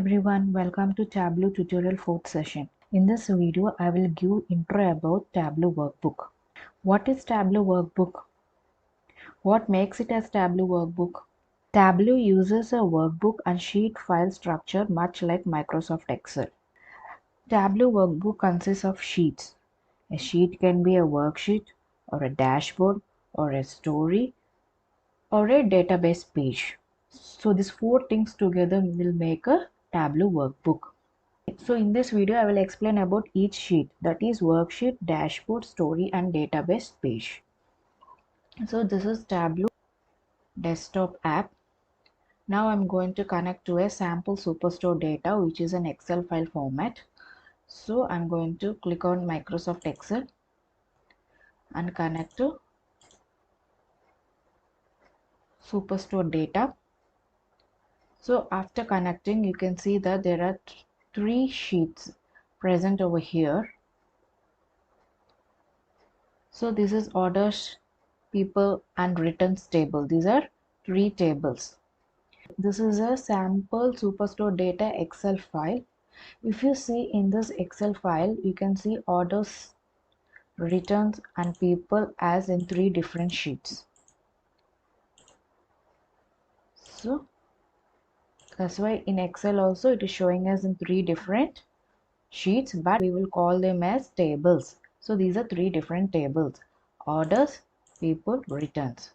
everyone, welcome to Tableau tutorial 4th session. In this video, I will give intro about Tableau workbook. What is Tableau workbook? What makes it as Tableau workbook? Tableau uses a workbook and sheet file structure much like Microsoft Excel. Tableau workbook consists of sheets. A sheet can be a worksheet or a dashboard or a story or a database page. So these four things together will make a Tableau workbook. So in this video, I will explain about each sheet, that is worksheet, dashboard, story and database page. So this is Tableau desktop app. Now I'm going to connect to a sample superstore data, which is an Excel file format. So I'm going to click on Microsoft Excel and connect to superstore data. So after connecting, you can see that there are three sheets present over here. So this is orders, people and returns table. These are three tables. This is a sample superstore data Excel file. If you see in this Excel file, you can see orders, returns and people as in three different sheets. So that's why in Excel also it is showing us in three different sheets, but we will call them as tables. So these are three different tables: orders, people, returns.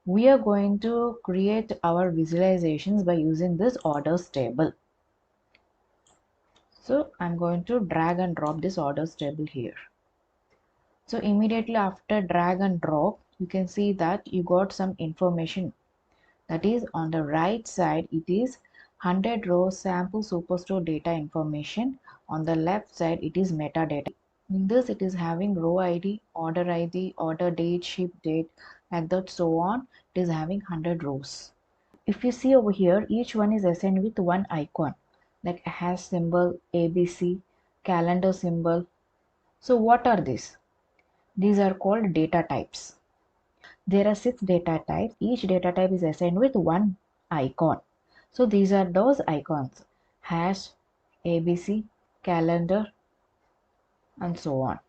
We are going to create our visualizations by using this orders table. So I'm going to drag and drop this orders table here. So immediately after drag and drop, you can see that you got some information. That is, on the right side, it is 100 rows sample superstore data information. On the left side, it is metadata. In this, it is having row ID, order date, ship date, like that, so on. It is having 100 rows. If you see over here, each one is assigned with one icon, like a hash symbol, ABC, calendar symbol. So what are these? These are called data types. There are 6 data types. Each data type is assigned with one icon. So these are those icons: hash, ABC, calendar, and so on.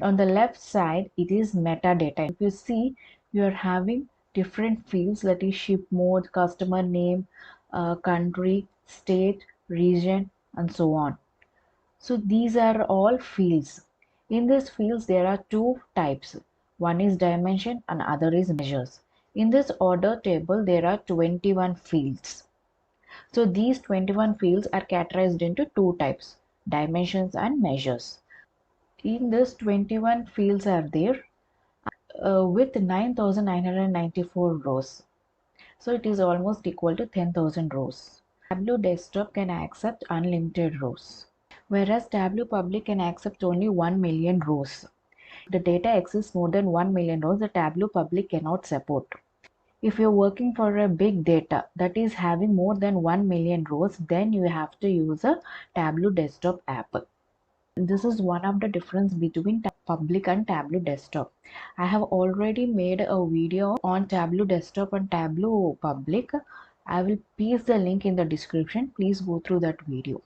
On the left side, it is metadata. If you see, you are having different fields, that is ship mode, customer name, country, state, region, and so on. So these are all fields. In these fields, there are two types. One is dimension and other is measures. In this order table, there are 21 fields. So these 21 fields are categorized into two types: dimensions and measures. In this 21 fields are there with 9,994 rows. So it is almost equal to 10,000 rows. Tableau desktop can accept unlimited rows, whereas Tableau public can accept only 1 million rows. If the data exists more than 1 million rows, the Tableau public cannot support. If you're working for a big data that is having more than 1 million rows, then you have to use a Tableau desktop app. This is one of the difference between public and Tableau desktop. I have already made a video on Tableau desktop and Tableau public. I will paste the link in the description. Please go through that video.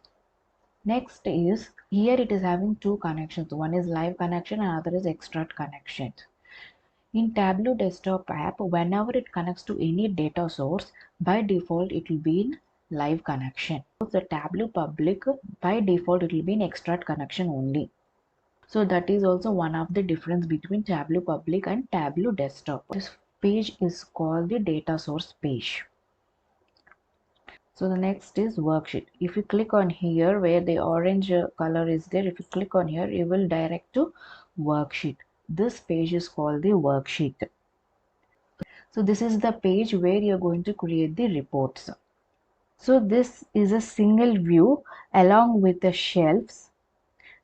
Next is, here it is having two connections. One is live connection and other is extract connection. In Tableau desktop app, whenever it connects to any data source, by default it will be in live connection. The Tableau public, by default it will be in extract connection only. So that is also one of the difference between Tableau public and Tableau desktop. This page is called the data source page. So the next is worksheet. If you click on here where the orange color is there, if you click on here, you will direct to worksheet. This page is called the worksheet. So this is the page where you're going to create the reports. So this is a single view along with the shelves.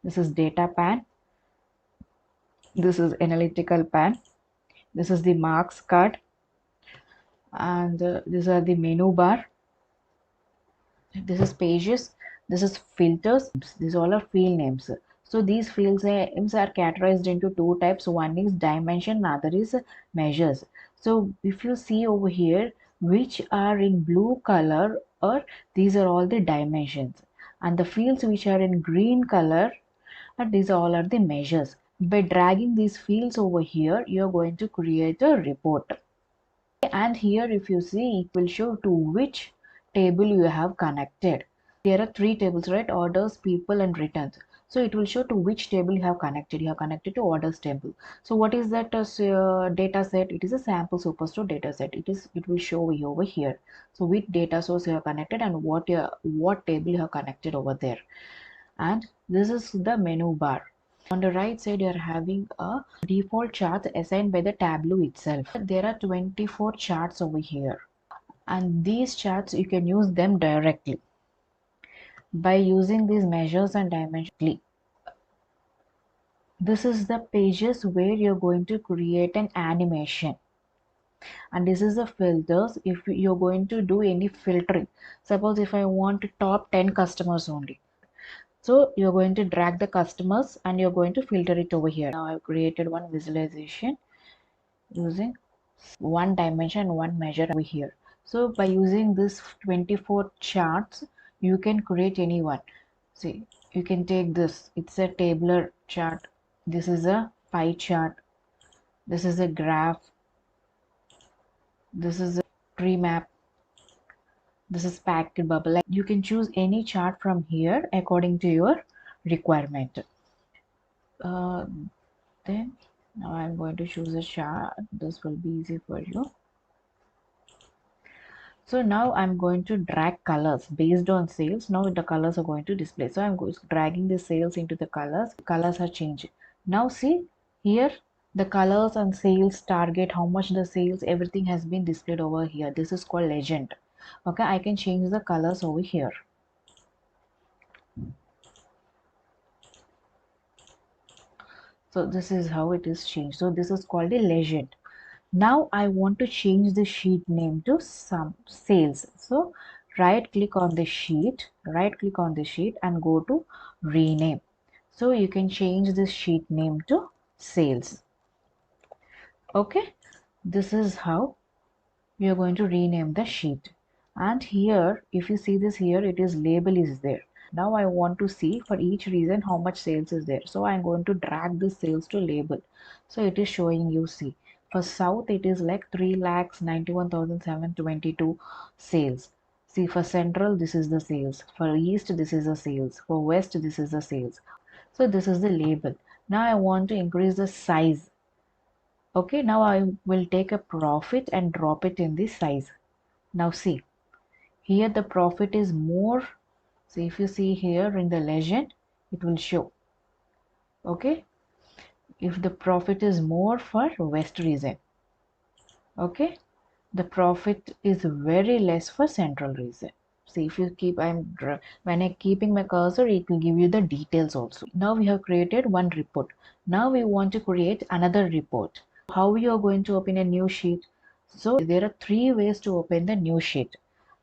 This is data pane. This is analytical pane. This is the marks card. And these are the menu bar. This is pages. This is filters. These all are field names. So these field names are categorized into two types. One is dimension, other is measures. So if you see over here, which are in blue color, or these are all the dimensions, and the fields which are in green color, these all are the measures. By dragging these fields over here, you are going to create a report. And here if you see, it will show to which table you have connected. There are three tables, right? Orders, people, and returns. So it will show to which table you have connected. You have connected to orders table. So what is that data set? It is a sample superstore data set. It will show you over here. So which data source you have connected and what table you have connected over there. And this is the menu bar. On the right side, you are having a default chart assigned by the Tableau itself. There are 24 charts over here, and these charts you can use them directly by using these measures and dimensions. This is the pages where you're going to create an animation, and this is the filters. If you're going to do any filtering, suppose if I want top 10 customers only, so you're going to drag the customers and you're going to filter it over here. Now I've created one visualization using one dimension, one measure over here. So by using this 24 charts, you can create any one. See, you can take this. It's a tabular chart. This is a pie chart. This is a graph. This is a tree map. This is packed bubble. You can choose any chart from here according to your requirement. Then now I'm going to choose a chart. This will be easy for you. So now I'm going to drag colors based on sales. Now the colors are going to display. So I'm dragging the sales into the colors. Colors are changing. Now see here, the colors and sales target, how much the sales, everything has been displayed over here. This is called legend. Okay, I can change the colors over here. So this is how it is changed. So this is called a legend. Now I want to change the sheet name to some sales. So right click on the sheet and go to rename. So you can change this sheet name to sales. Okay, this is how we are going to rename the sheet. And here, if you see this here, it is label is there. Now I want to see for each reason how much sales is there. So I'm going to drag this sales to label. So it is showing you, see, for south it is like 3,91,722 sales. See, for central this is the sales, for east this is the sales, for west this is the sales. So this is the label. Now I want to increase the size. Okay, now I will take a profit and drop it in the size. Now see, here the profit is more. So if you see here in the legend, it will show. Okay, if the profit is more for west region, okay, the profit is very less for central region. See, if you keep, when I'm keeping my cursor, it will give you the details also. Now we have created one report. Now we want to create another report. How you are going to open a new sheet? So there are three ways to open the new sheet.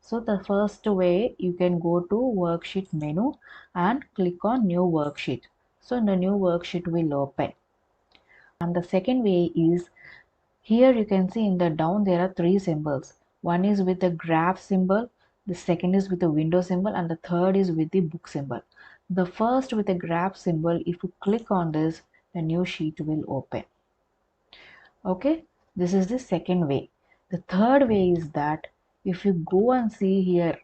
So the first way, you can go to worksheet menu and click on new worksheet. So the new worksheet will open. And the second way is, here you can see in the down there are three symbols. One is with the graph symbol, the second is with the window symbol, and the third is with the book symbol. The first with the graph symbol, if you click on this, the new sheet will open. Okay, this is the second way. The third way is that if you go and see here,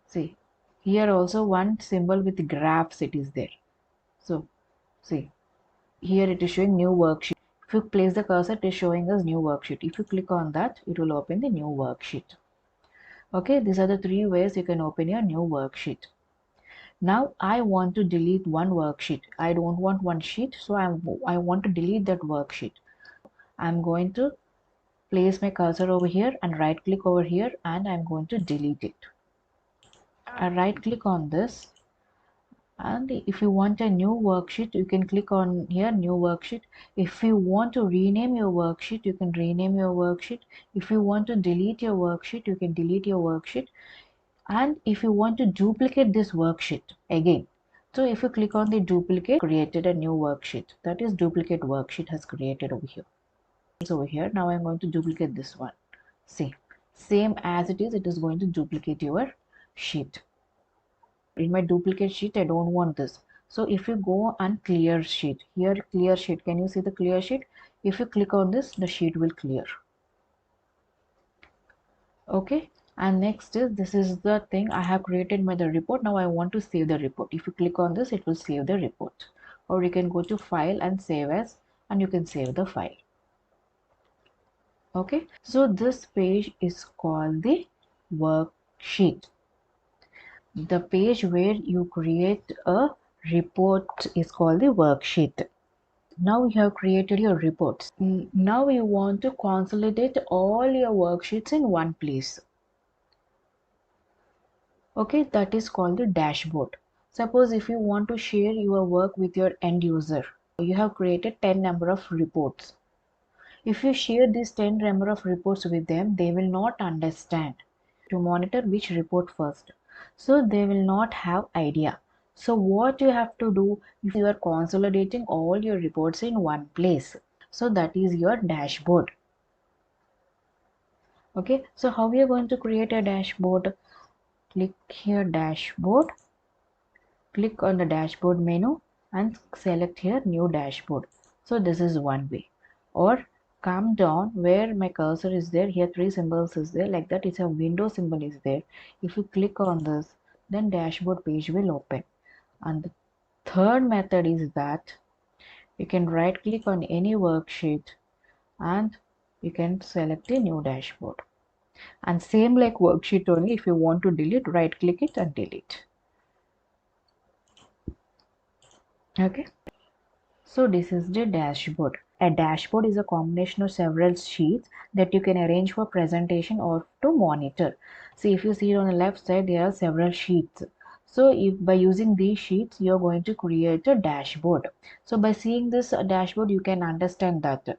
see here also one symbol with graphs, it is there. So see here it is showing new worksheet. If you place the cursor, it is showing us new worksheet. If you click on that, it will open the new worksheet. Okay, these are the three ways you can open your new worksheet. Now I want to delete one worksheet. I don't want one sheet, so I want to delete that worksheet. I'm going to place my cursor over here and right click over here, and I'm going to delete it. I right click on this, and if you want a new worksheet, you can click on here, new worksheet. If you want to rename your worksheet, you can rename your worksheet. If you want to delete your worksheet, you can delete your worksheet. And if you want to duplicate this worksheet again, so if you click on the duplicate, created a new worksheet. That is duplicate worksheet has created over here. Over here, now I'm going to duplicate this one. See, same as it is going to duplicate your sheet. In my duplicate sheet, I don't want this. So if you go and clear sheet, here clear sheet, can you see the clear sheet? If you click on this, the sheet will clear. Okay, and next is, this is the thing I have created the report. Now I want to save the report. If you click on this, it will save the report. Or you can go to file and save as, and you can save the file. Okay, so this page is called the worksheet. The page where you create a report is called the worksheet. Now you have created your reports. Now you want to consolidate all your worksheets in one place. Okay, that is called the dashboard. Suppose if you want to share your work with your end user, you have created 10 number of reports. If you share these 10 number of reports with them, they will not understand to monitor which report first. So they will not have idea. So what you have to do, if you are consolidating all your reports in one place, so that is your dashboard. Okay, so how we are going to create a dashboard? Click here dashboard, click on the dashboard menu and select here new dashboard. So this is one way. Or come down where my cursor is there, here three symbols is there, like that, it's a window symbol is there. If you click on this, then dashboard page will open. And the third method is that you can right click on any worksheet and you can select a new dashboard. And same like worksheet only, if you want to delete, right click it and delete. Okay, so this is the dashboard. A dashboard is a combination of several sheets that you can arrange for presentation or to monitor. See, if you see on the left side, there are several sheets. So if by using these sheets, you're going to create a dashboard. So by seeing this dashboard, you can understand that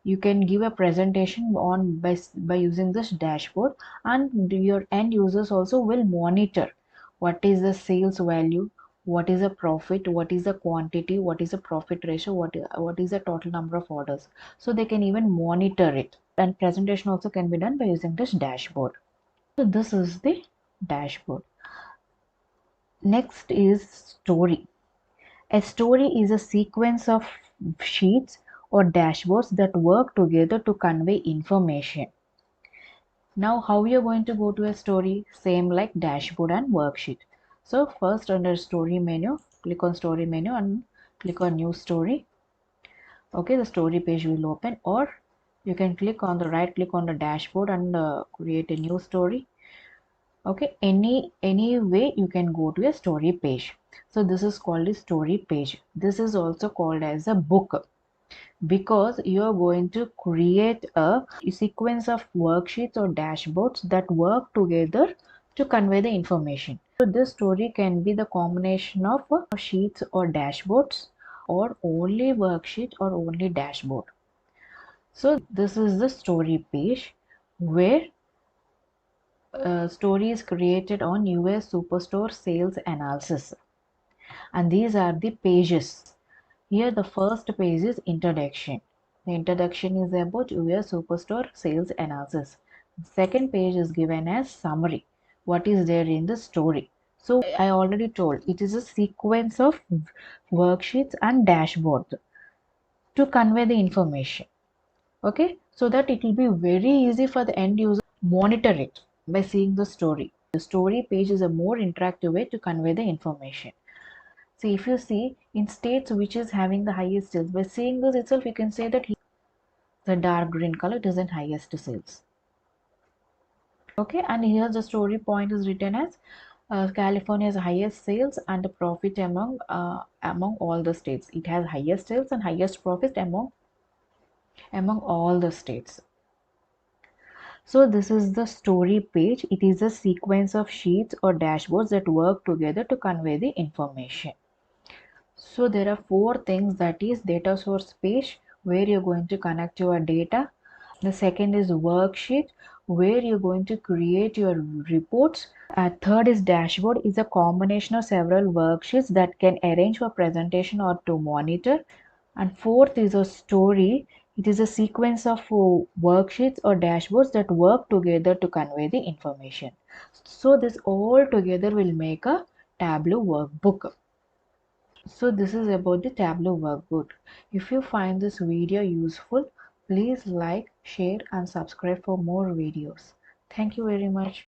you can give a presentation on by using this dashboard, and your end users also will monitor what is the sales value, what is the profit, what is the quantity, what is the profit ratio, what is the total number of orders. So they can even monitor it, and presentation also can be done by using this dashboard. So this is the dashboard. Next is story. A story is a sequence of sheets or dashboards that work together to convey information. Now how we are going to go to a story? Same like dashboard and worksheet. So first under story menu, click on story menu and click on new story. Okay, the story page will open, or you can click on the right click on the dashboard and create a new story. Okay, any way you can go to a story page. So this is called a story page. This is also called as a book, because you are going to create a sequence of worksheets or dashboards that work together to convey the information. So this story can be the combination of sheets or dashboards, or only worksheet or only dashboard. So this is the story page where story is created on US Superstore sales analysis, and these are the pages. Here the first page is introduction. The introduction is about US Superstore sales analysis. Second page is given as summary. What is there in the story? So I already told, it is a sequence of worksheets and dashboards to convey the information. Okay, so that it will be very easy for the end user to monitor it by seeing the story. The story page is a more interactive way to convey the information. See, if you see in states which is having the highest sales, by seeing this itself, you can say that the dark green color is in highest sales. Okay, and here the story point is written as California's highest sales and the profit among all the states. It has highest sales and highest profit among all the states. So this is the story page. It is a sequence of sheets or dashboards that work together to convey the information. So there are four things, that is data source page where you're going to connect your data. The second is worksheet where you're going to create your reports. Third is dashboard, is a combination of several worksheets that can arrange for presentation or to monitor. And fourth is a story. It is a sequence of worksheets or dashboards that work together to convey the information. So this all together will make a Tableau workbook. So this is about the Tableau workbook. If you find this video useful, please like, share and subscribe for more videos. Thank you very much.